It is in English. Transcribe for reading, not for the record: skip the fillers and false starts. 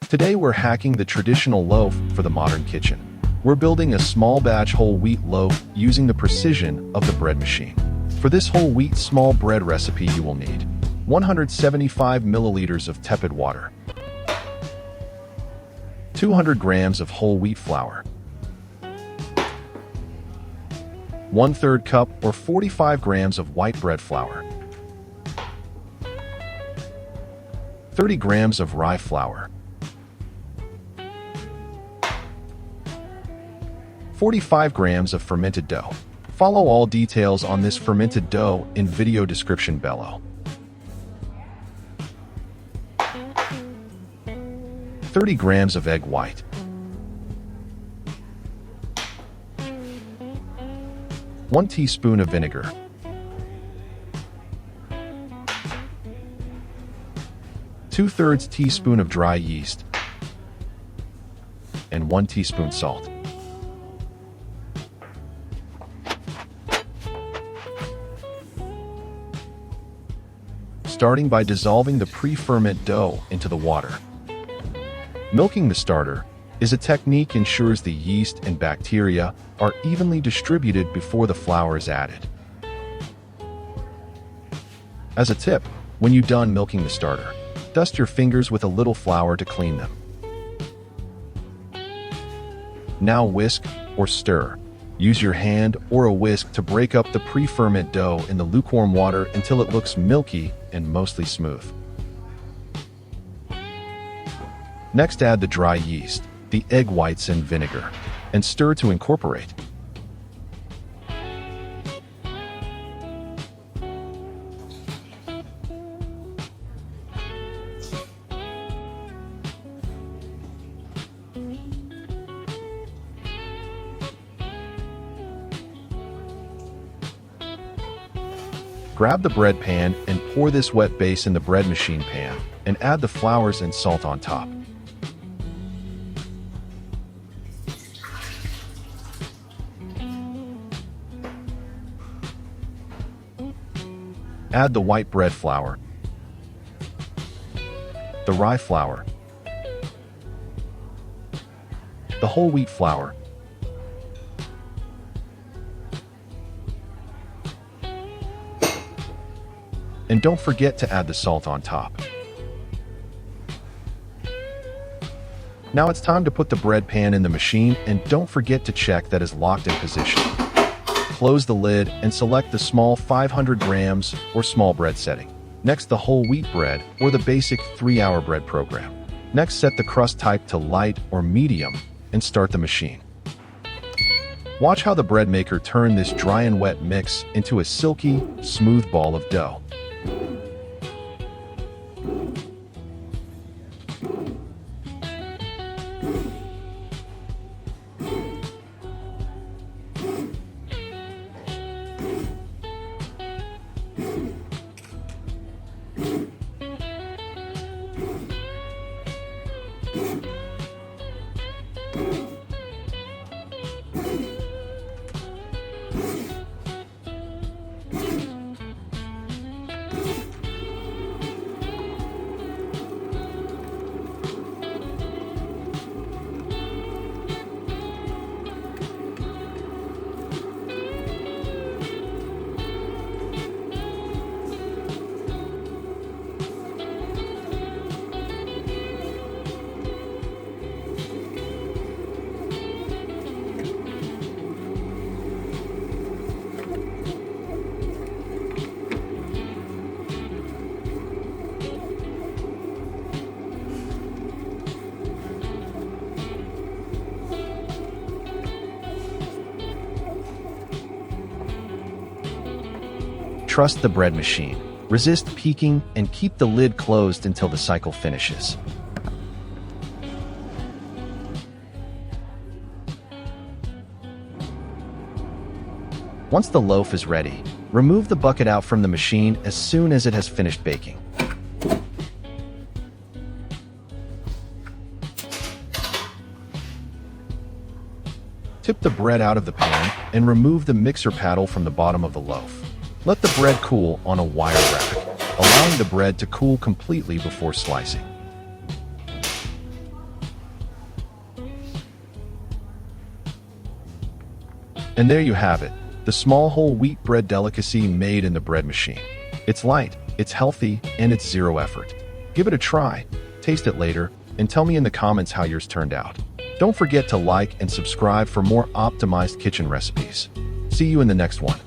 Today we're hacking the traditional loaf for the modern kitchen. We're building a small batch whole wheat loaf using the precision of the bread machine. For this whole wheat small bread recipe you will need 175 milliliters of tepid water, 200 grams of whole wheat flour, 1/3 cup or 45 grams of white bread flour, 30 grams of rye flour, 45 grams of fermented dough. Follow all details on this fermented dough in video description below. 30 grams of egg white, 1 teaspoon of vinegar, 2/3 teaspoon of dry yeast, and 1 teaspoon salt. Starting by dissolving the pre-ferment dough into the water. Milking the starter is a technique ensures the yeast and bacteria are evenly distributed before the flour is added. As a tip, when you're done milking the starter, dust your fingers with a little flour to clean them. Now whisk or stir. Use your hand or a whisk to break up the pre-ferment dough in the lukewarm water until it looks milky and mostly smooth. Next, add the dry yeast, the egg whites and vinegar, and stir to incorporate. Grab the bread pan and pour this wet base in the bread machine pan, and add the flours and salt on top. Add the white bread flour, the rye flour, the whole wheat flour, and don't forget to add the salt on top. Now it's time to put the bread pan in the machine, and don't forget to check that it's locked in position. Close the lid and select the small 500 grams or small bread setting. Next, the whole wheat bread or the basic 3-hour bread program. Next, set the crust type to light or medium and start the machine. Watch how the bread maker turn this dry and wet mix into a silky, smooth ball of dough. Trust the bread machine. Resist peaking and keep the lid closed until the cycle finishes. Once the loaf is ready, remove the bucket out from the machine as soon as it has finished baking. Tip the bread out of the pan and remove the mixer paddle from the bottom of the loaf. Let the bread cool on a wire rack, allowing the bread to cool completely before slicing. And there you have it, the small whole wheat bread delicacy made in the bread machine. It's light, it's healthy, and it's zero effort. Give it a try, taste it later, and tell me in the comments how yours turned out. Don't forget to like and subscribe for more optimized kitchen recipes. See you in the next one.